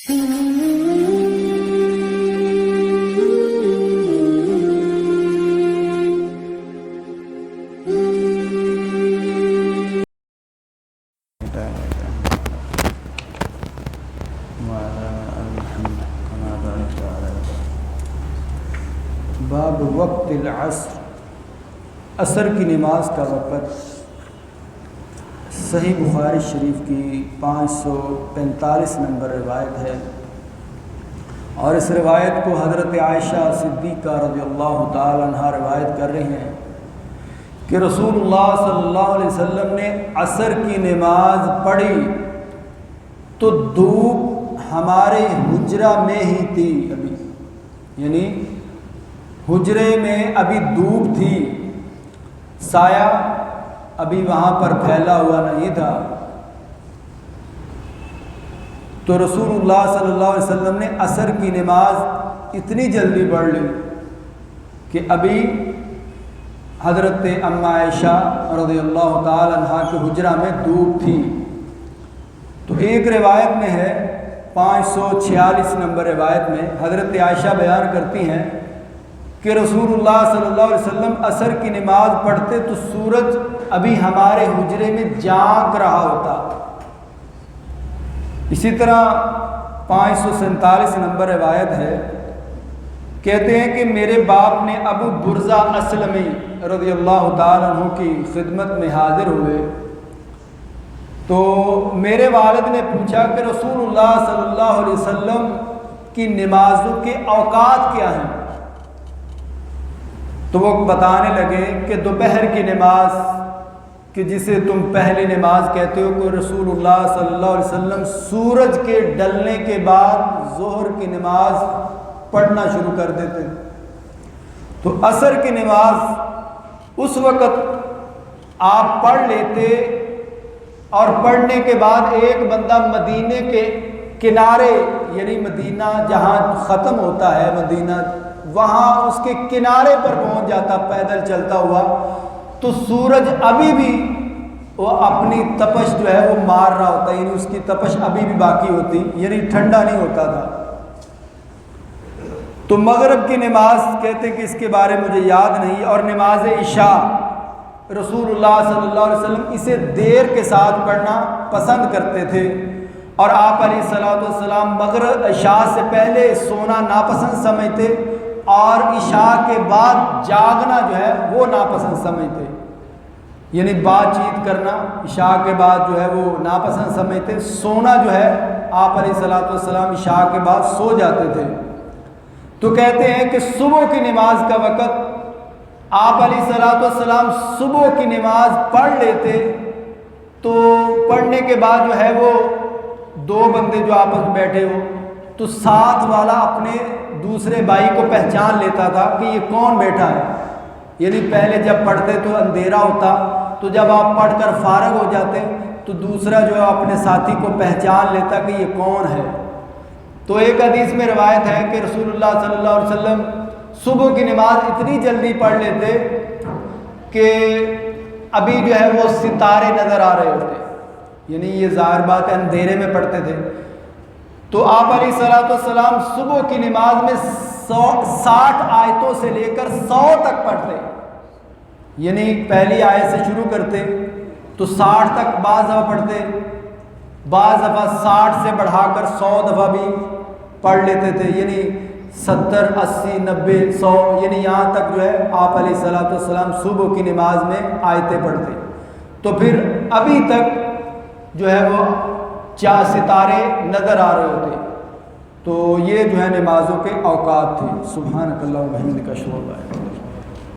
باب وقت العصر، عصر کی نماز کا وقت۔ صحیح بخاری شریف کی 545 نمبر روایت ہے، اور اس روایت کو حضرت عائشہ صدیقہ رضی اللہ تعالی عنہ روایت کر رہے ہیں کہ رسول اللہ صلی اللہ علیہ وسلم نے عصر کی نماز پڑھی تو دھوپ ہمارے حجرہ میں ہی تھی، ابھی یعنی حجرے میں ابھی دھوپ تھی، سایہ ابھی وہاں پر پھیلا ہوا نہیں تھا۔ تو رسول اللہ صلی اللہ علیہ وسلم نے عصر کی نماز اتنی جلدی پڑھ لی کہ ابھی حضرت ام عائشہ رضی اللہ تعالی عنہ کے حجرہ میں دھوپ تھی۔ تو ایک روایت میں ہے 546 نمبر روایت میں حضرت عائشہ بیان کرتی ہیں کہ رسول اللہ صلی اللہ علیہ وسلم عصر کی نماز پڑھتے تو سورج ابھی ہمارے حجرے میں جاگ رہا ہوتا۔ اسی طرح 547 نمبر روایت ہے، کہتے ہیں کہ میرے باپ نے ابو برزہ اسلمی رضی اللہ تعالیٰ عنہ کی خدمت میں حاضر ہوئے، تو میرے والد نے پوچھا کہ رسول اللہ صلی اللہ علیہ وسلم کی نمازوں کے اوقات کیا ہیں؟ تو وہ بتانے لگے کہ دوپہر کی نماز، کہ جسے تم پہلی نماز کہتے ہو، کہ رسول اللہ صلی اللہ علیہ وسلم سورج کے ڈلنے کے بعد ظہر کی نماز پڑھنا شروع کر دیتے۔ تو عصر کی نماز اس وقت آپ پڑھ لیتے، اور پڑھنے کے بعد ایک بندہ مدینے کے کنارے، یعنی مدینہ جہاں ختم ہوتا ہے مدینہ، وہاں اس کے کنارے پر پہنچ جاتا پیدل چلتا ہوا، تو سورج ابھی بھی وہ اپنی تپش جو ہے وہ مار رہا ہوتا، یعنی اس کی تپش ابھی بھی باقی ہوتی، یعنی ٹھنڈا نہیں ہوتا تھا۔ تو مغرب کی نماز کہتے ہیں کہ اس کے بارے مجھے یاد نہیں، اور نماز عشاء رسول اللہ صلی اللہ علیہ وسلم اسے دیر کے ساتھ پڑھنا پسند کرتے تھے، اور آپ علیہ الصلوۃ والسلام مغرب عشاء سے پہلے سونا ناپسند سمجھتے، اور عشاء کے بعد جاگنا جو ہے وہ ناپسند سمجھتے، یعنی بات چیت کرنا عشاء کے بعد جو ہے وہ ناپسند سمجھتے۔ سونا جو ہے آپ علیہ الصلوۃ والسلام عشاء کے بعد سو جاتے تھے۔ تو کہتے ہیں کہ صبح کی نماز کا وقت آپ علیہ الصلوۃ والسلام صبح کی نماز پڑھ لیتے، تو پڑھنے کے بعد جو ہے وہ دو بندے جو آپس میں بیٹھے ہو، تو ساتھ والا اپنے دوسرے بھائی کو پہچان لیتا تھا کہ یہ کون بیٹھا ہے، یعنی پہلے جب پڑھتے تو اندھیرا ہوتا، تو جب آپ پڑھ کر فارغ ہو جاتے تو دوسرا جو ہے اپنے ساتھی کو پہچان لیتا کہ یہ کون ہے۔ تو ایک حدیث میں روایت ہے کہ رسول اللہ صلی اللہ علیہ وسلم صبح کی نماز اتنی جلدی پڑھ لیتے کہ ابھی جو ہے وہ ستارے نظر آ رہے ہوتے، یعنی یہ ظاہر بات ہے اندھیرے میں پڑھتے تھے۔ تو آپ علیہ الصلوۃ والسلام صبح کی نماز میں 60 آیتوں سے لے کر 100 تک پڑھتے، یعنی پہلی آیت سے شروع کرتے تو 60 تک بعض دفعہ پڑھتے، بعض دفعہ 60 سے بڑھا کر 100 دفعہ بھی پڑھ لیتے تھے، یعنی 70 80 90 100، یعنی یہاں تک جو ہے آپ علیہ الصلوۃ والسلام صبح کی نماز میں آیتیں پڑھتے۔ تو پھر ابھی تک جو ہے وہ 4 ستارے نظر آ رہے ہوتے۔ تو یہ جو ہے نمازوں کے اوقات تھے۔ سبحانک اللہم و بحمدک اشہد ان لا الہ الا انت